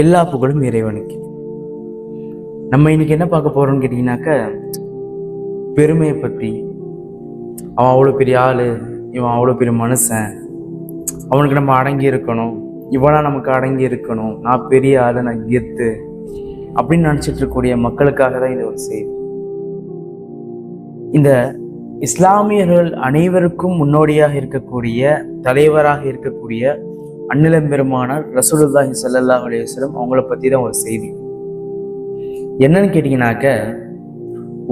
எல்லா புகழும் இறைவனுக்கு. நம்ம இன்னைக்கு என்ன பார்க்க போறோம்னு கேட்டீங்கன்னாக்க, பெருமையை பற்றி. அவன் அவ்வளோ பெரிய ஆளு, இவன் அவ்வளோ பெரிய மனுஷன், அவனுக்கு நம்ம அடங்கி இருக்கணும், இவனா நமக்கு அடங்கி இருக்கணும், நான் பெரிய ஆளு, நான் கெத்து அப்படின்னு நினச்சிட்டு இருக்கக்கூடிய மக்களுக்காக தான் இது ஒரு செய்தி. இந்த இஸ்லாமியர்கள் அனைவருக்கும் முன்னோடியாக இருக்கக்கூடிய, தலைவராக இருக்கக்கூடிய அந்நிலம் பெருமானார் ரசூலுல்லாஹி ஸல்லல்லாஹு அலைஹி வஸல்லம் அவங்கள பற்றி தான் ஒரு செய்தி. என்னன்னு கேட்டிங்கனாக்க,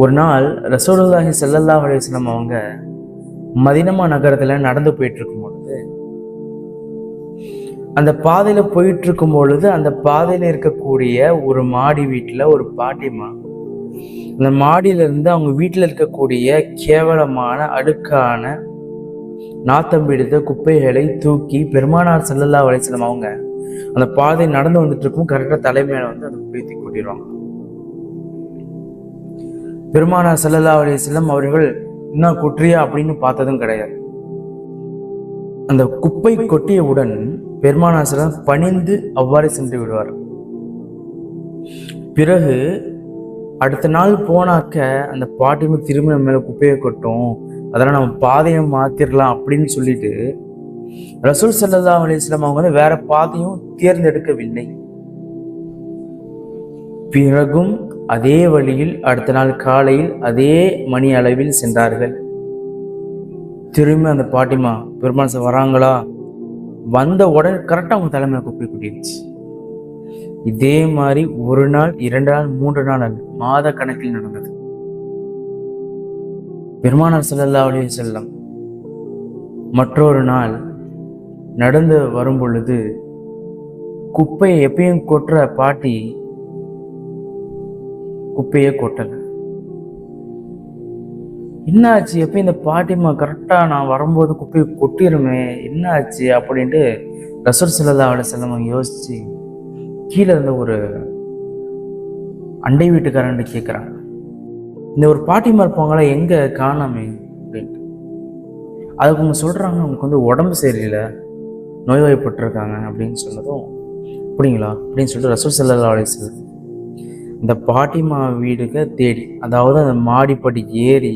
ஒரு நாள் ரசூலுல்லாஹி ஸல்லல்லாஹு அலைஹி வஸல்லம் அவங்க மதீனா நகரத்தில் நடந்து போயிட்டு இருக்கும் பொழுது, அந்த பாதையில் போயிட்டு இருக்கும் பொழுது அந்த பாதையில் இருக்கக்கூடிய ஒரு மாடி வீட்டில் ஒரு பாட்டிமா அந்த மாடியிலிருந்து அவங்க வீட்டில் இருக்கக்கூடிய கேவலமான அழுக்கான நாத்தம் பிடித்த குப்பைகளை தூக்கி பெருமானார் ஸல்லல்லாஹு அலைஹி வஸல்லம் அவங்க அந்த பாதை நடந்து வந்துட்டு இருக்கும் கரெக்டாக தலைமையில வந்து அந்த குப்பையை தூக்கி கொட்டிடுவாங்க. பெருமானார் ஸல்லல்லாஹு அலைஹி வஸல்லம் அவர்கள் இன்னும் கொற்றியா அப்படின்னு பார்த்ததும் கிடையாது. அந்த குப்பை கொட்டியவுடன் பெருமானார் ஸல்லல்லாஹு பணிந்து அவ்வாறு சென்று விடுவார். பிறகு அடுத்த நாள் போனாக்க அந்த பாட்டிமை திரும்ப மேல குப்பையை கொட்டும், அதெல்லாம் நம்ம பாதையை மாத்திரலாம் அப்படின்னு சொல்லிட்டு ரசூல் ஸல்லல்லாஹு அலைஹி வஸல்லம் அவங்க வந்து வேற பாதையும் தேர்ந்தெடுக்கவில்லை. பிறகும் அதே வழியில் அடுத்த நாள் காலையில் அதே மணி அளவில் சென்றார்கள். திரும்பி அந்த பாட்டிமா பெருமாள் வராங்களா, வந்த உடனே கரெக்டாக அவங்க தலைமையில குப்பை கொட்டிடுச்சு. இதே மாதிரி ஒரு நாள், 2 நாள், 3 நாள் அல்ல, மாத கணக்கில் நடந்தது. பெருமானார் ஸல்லல்லாஹு அலைஹி வஸல்லம் மற்றொரு நாள் நடந்து வரும் பொழுது குப்பையை எப்பயும் கொட்டுற பாட்டி குப்பையை கொட்டல. என்ன ஆச்சு, எப்பயும் இந்த பாட்டிமா கரெக்டா நான் வரும்போது குப்பையை கொட்டிருமே, என்ன ஆச்சு அப்படின்ட்டு ரசூல் ஸல்லல்லாஹு அலைஹி வஸல்லம் யோசிச்சு கீழே இருந்த ஒரு அண்டை வீட்டுக்காரன் கேட்குறாங்க, இந்த ஒரு பாட்டிமா இருப்பாங்களா, எங்க காணாமே அப்படின்ட்டு. அதுக்கு அவங்க சொல்றாங்க, அவங்களுக்கு வந்து உடம்பு சரியில்லை, நோய்வாய்ப்பட்டிருக்காங்க அப்படின்னு சொன்னதும், அப்படிங்களா அப்படின்னு சொல்லிட்டு ரசூல் ஸல்லல்லாஹு அலைஹி வஸல்லம் இந்த பாட்டிமா வீடுக்கு தேடி, அதாவது அந்த மாடிப்படி ஏறி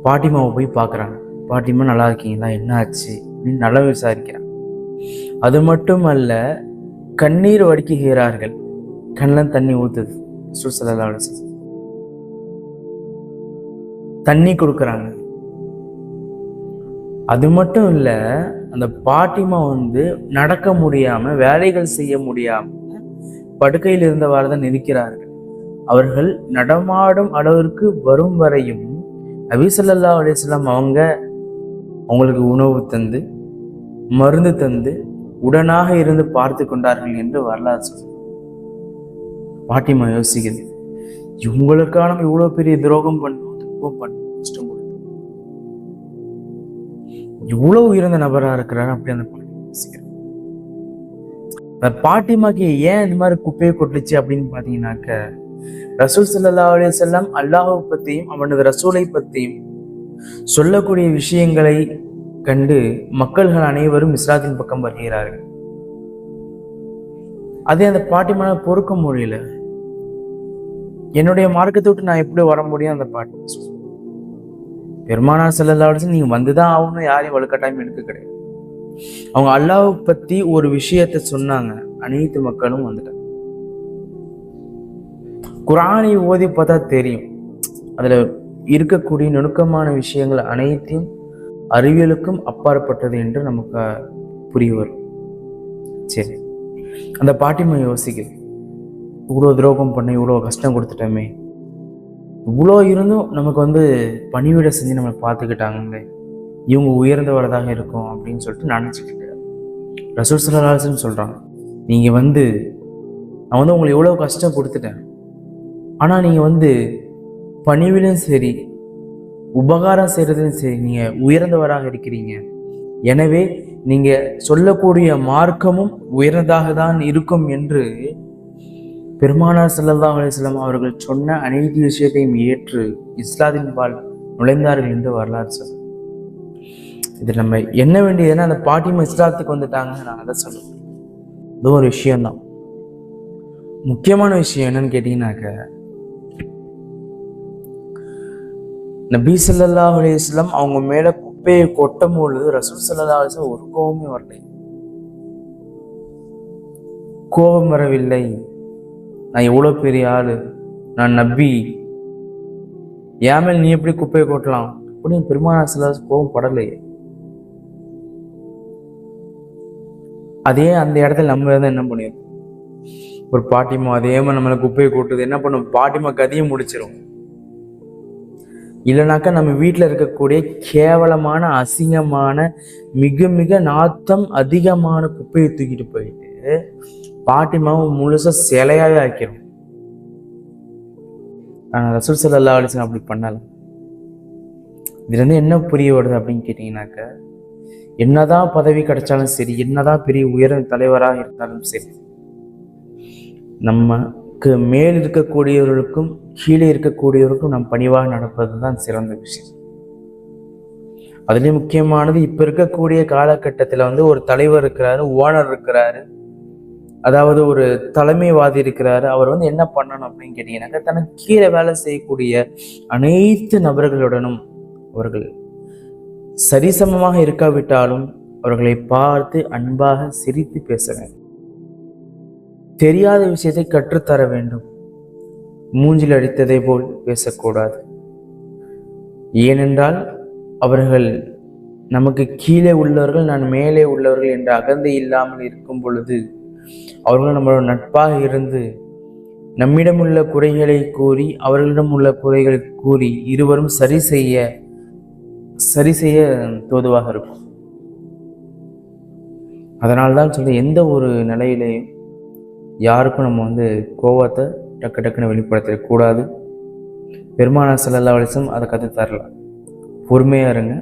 பாட்டிமாவை போய் பார்க்குறாங்க. பாட்டிமா நல்லா இருக்கீங்களா, என்ன ஆச்சு அப்படின்னு நல்லா விசாரிக்கிறாங்க. அது மட்டுமல்ல, கண்ணீர் வடிக்குகிறார்கள், கண்ணில் தண்ணி ஊத்துது. ரசூல் ஸல்லல்லாஹு அலைஹி வஸல்லம் தண்ணி கொடுக்குறாங்க. அது மட்டும் இல்ல, அந்த பாட்டிமா வந்து நடக்க முடியாம, வேலைகள் செய்ய முடியாம படுக்கையில் இருந்தவாறு தான் இருக்கிறார்கள். அவர்கள் நடமாடும் அளவிற்கு வரும் வரையும் நபி ஸல்லல்லாஹு அலைஹி வஸல்லம் அவங்களுக்கு உணவு தந்து, மருந்து தந்து, உடனாக இருந்து பார்த்து கொண்டார்கள் என்று வரலாறு சொல்லுது. பாட்டிமா யோசிக்குது, இவங்களுக்கான இவ்வளவு பெரிய துரோகம் பண்ணும், துன்பம் பண்ணும், கஷ்டம் கொடுக்கும், இவ்வளவு உயர்ந்த நபரா இருக்கிறாரு அப்படி அந்த பாட்டி யோசிக்கிறார். பாட்டிமாக்கு ஏன் இந்த மாதிரி குப்பையை கொட்டுச்சு அப்படின்னு பாத்தீங்கன்னாக்க, ரசூல் ஸல்லல்லாஹு அலைஹி வஸல்லம் அல்லாஹ்வை பத்தியும் அவனது ரசூலை பத்தியும் சொல்லக்கூடிய விஷயங்களை கண்டு மக்கள்கள் அனைவரும் இஸ்லாத்தின் பக்கம் வருகிறார்கள். அதே அந்த பாட்டிமான பொறுக்க முடியல. என்னுடைய மார்க்கத்தை விட்டு நான் எப்படி வர முடியும், அந்த பாட்டி பெருமானார் ஸல்லல்லாஹு அலைஹி வஸல்லம் நீங்க வந்துதான் ஆகணும், யாரையும் வலுக்கட்டாயம் எடுக்க கிடையாது. அவங்க அல்லாஹ்வை பத்தி ஒரு விஷயத்த சொன்னாங்க, அனைத்து மக்களும் வந்துட்டாங்க. குர்ஆனை ஓதி பார்த்தா தெரியும், அதுல இருக்கக்கூடிய நுணுக்கமான விஷயங்கள் அனைத்தையும் அறிவியலுக்கும் அப்பாற்பட்டது என்று நமக்கு புரிய வரும். சரி, அந்த பாட்டிமா யோசிக்குது, இவ்வளோ துரோகம் பண்ண, இவ்வளோ கஷ்டம் கொடுத்துட்டோமே, இவ்வளோ இருந்தும் நமக்கு வந்து பணிவிட செஞ்சு நம்மளை பார்த்துக்கிட்டாங்க, இவங்க உயர்ந்தவரதாக இருக்கும் அப்படின்னு சொல்லிட்டு நினச்சிக்கிட்டு ரசூல் ஸல்லல்லாஹு அலைஹி வஸல்லம் சொல்கிறாங்க, நீங்கள் வந்து நான் வந்து உங்களுக்கு எவ்வளோ கஷ்டம் கொடுத்துட்டேன், ஆனால் நீங்கள் வந்து பணிவிலும் சரி, உபகாரம் செய்கிறதும் சரி, நீங்கள் உயர்ந்தவராக இருக்கிறீங்க. எனவே நீங்கள் சொல்லக்கூடிய மார்க்கமும் உயர்ந்ததாக தான் இருக்கும் என்று பெருமானார் ஸல்லல்லாஹு அலைஹி வஸல்லம் அவர்கள் சொன்ன அனைத்து விஷயத்தையும் ஏற்று இஸ்லாத்தின் பால் நுழைந்தார்கள் என்று வரலாறு சொல்லுது. இது நம்ம என்ன வேண்டியதுன்னா, அந்த பாட்டிமா இஸ்லாத்துக்கு வந்துட்டாங்க, நான் அதை சொல்லுவேன். அது ஒரு விஷயம்தான். முக்கியமான விஷயம் என்னன்னு கேட்டீங்கன்னாக்க, நபி ஸல்லல்லாஹு அலைஹி வஸல்லம் அவங்க மேல குப்பையை கொட்டும் பொழுது ரசூல் ஸல்லல்லாஹு அலைஹி வஸல்லம் ஒரு கோபமே வரலை. கோபம் வரவில்லை. நான் எவ்வளவு பெரிய ஆளு, நான் நபி, என் மேல் நீ எப்படி குப்பையை கொட்டலாம் அப்படின்னு பெருமானார் ஸல்லல்லாஹு அலைஹி வஸல்லம் கோபம் படலையே. அதே அந்த இடத்துல நம்ம தான் என்ன பண்ணிடும், ஒரு பாட்டிமா அதே மாதிரி நம்மளை குப்பையை கொட்டுது, என்ன பண்ணும், பாட்டிமா கதையும் முடிச்சிடும். இல்லைனாக்கா நம்ம வீட்டில் இருக்கக்கூடிய கேவலமான அசிங்கமான மிக மிக நாத்தம் அதிகமான குப்பையை தூக்கிட்டு போயிட்டு பாட்டிமாவை முழுசா சிலையாவே ஆக்கிறோம். ஆனால் ரசூல் ஸல்லல்லாஹு அலைஹி வஸல்லம் அப்படி பண்ணல. இதுல இருந்து என்ன புரிய வருது அப்படின்னு கேட்டீங்கன்னாக்க, என்னதான் பதவி கிடைச்சாலும் சரி, என்னதான் பெரிய உயர்ந்த தலைவராக இருந்தாலும் சரி, நமக்கு மேல் இருக்கக்கூடியவர்களுக்கும் கீழே இருக்கக்கூடியவர்களுக்கும் நம் பணிவாக நடப்பது தான் சிறந்த விஷயம். அதுலேயும் முக்கியமானது, இப்ப இருக்கக்கூடிய காலகட்டத்தில் ஒரு தலைவர் இருக்கிறாரு, ஓனர் இருக்கிறாரு, அதாவது ஒரு தலைமைவாதி இருக்கிறாரு. அவர் என்ன பண்ணணும் அப்படின்னு கேட்டீங்கன்னாக்கா, தனக்கு கீழே வேலை செய்யக்கூடிய அனைத்து நபர்களுடனும் அவர்கள் சரிசமமாக இருக்காவிட்டாலும் அவர்களை பார்த்து அன்பாக சிரித்து பேச வேண்டும். தெரியாத விஷயத்தை கற்றுத்தர வேண்டும். மூஞ்சில் அடித்ததை போல் பேசக்கூடாது. ஏனென்றால் அவர்கள் நமக்கு கீழே உள்ளவர்கள், நான் மேலே உள்ளவர்கள் என்ற அகந்தை இல்லாமல் இருக்கும் பொழுது அவர்கள் நம்மளோட நட்பாக இருந்து நம்மிடம் உள்ள குறைகளை கூறி அவர்களிடம் உள்ள குறைகளை கூறி இருவரும் சரி செய்ய தோதுவாக இருக்கும். அதனால்தான் சொல்ல, எந்த ஒரு நிலையிலையும் யாருக்கும் நம்ம கோவத்தை டக்கு டக்குன்னு வெளிப்படுத்தக்கூடாது. பெருமானார் ஸல்லல்லாஹு அலைஹி வஸல்லம் அதை கற்று தரல. பொறுமையாக இருங்க,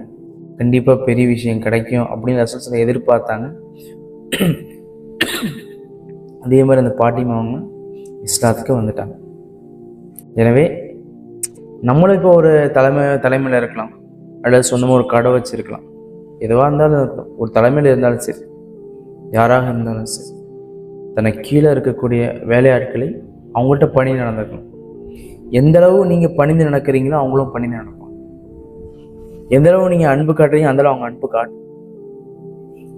கண்டிப்பாக பெரிய விஷயம் கிடைக்கும் அப்படின்னு ரசூல் ஸல்லல்லாஹு எதிர்பார்த்தாங்க. அதே மாதிரி அந்த பாட்டிமா அவங்க இஸ்லாத்துக்கு வந்துட்டாங்க. எனவே நம்மளும் இப்போ ஒரு தலைமையில் இருக்கலாம், அல்லது சொந்தமாக ஒரு கடை வச்சிருக்கலாம். எதுவாக இருந்தாலும் ஒரு தலைமையில் இருந்தாலும் சரி, யாராக இருந்தாலும் சரி, தனக்கு கீழே இருக்கக்கூடிய வேலையாட்களை அவங்கள்ட்ட பணிந்து நடந்துக்கணும். எந்த அளவு நீங்கள் பணிந்து நடக்கிறீங்களோ அவங்களும் பணிந்து நடப்பாங்க. எந்த அளவு நீங்கள் அன்பு காட்டுறீங்க அந்த அளவு அவங்க அன்பு காட்டும்.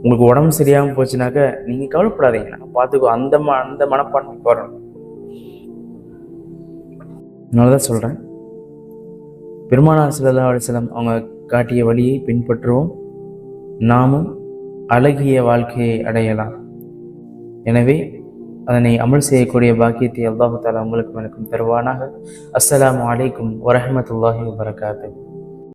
உங்களுக்கு உடம்பு சரியாமல் போச்சுனாக்க நீங்கள் கவலைப்படாதீங்க, நாங்கள் பார்த்துக்கோ, அந்த மனப்பான்மைக்கு வரணும். அதனாலதான் சொல்கிறேன், பெருமானார் ஸல்லல்லாஹு அலைஹி வஸல்லம் அவங்க காட்டிய வழியை பின்பற்றுவோம், நாமும் அழகிய வாழ்க்கையை அடையலாம். எனவே அதனை அமல் செய்யக்கூடிய பாக்கியத்தை அல்லாஹ் தஆலா உங்களுக்கும் எனக்கும் தருவானாக. அஸ்ஸலாமு அலைக்கும் வரஹ்மத்துல்லாஹி வபரகாத்துஹு.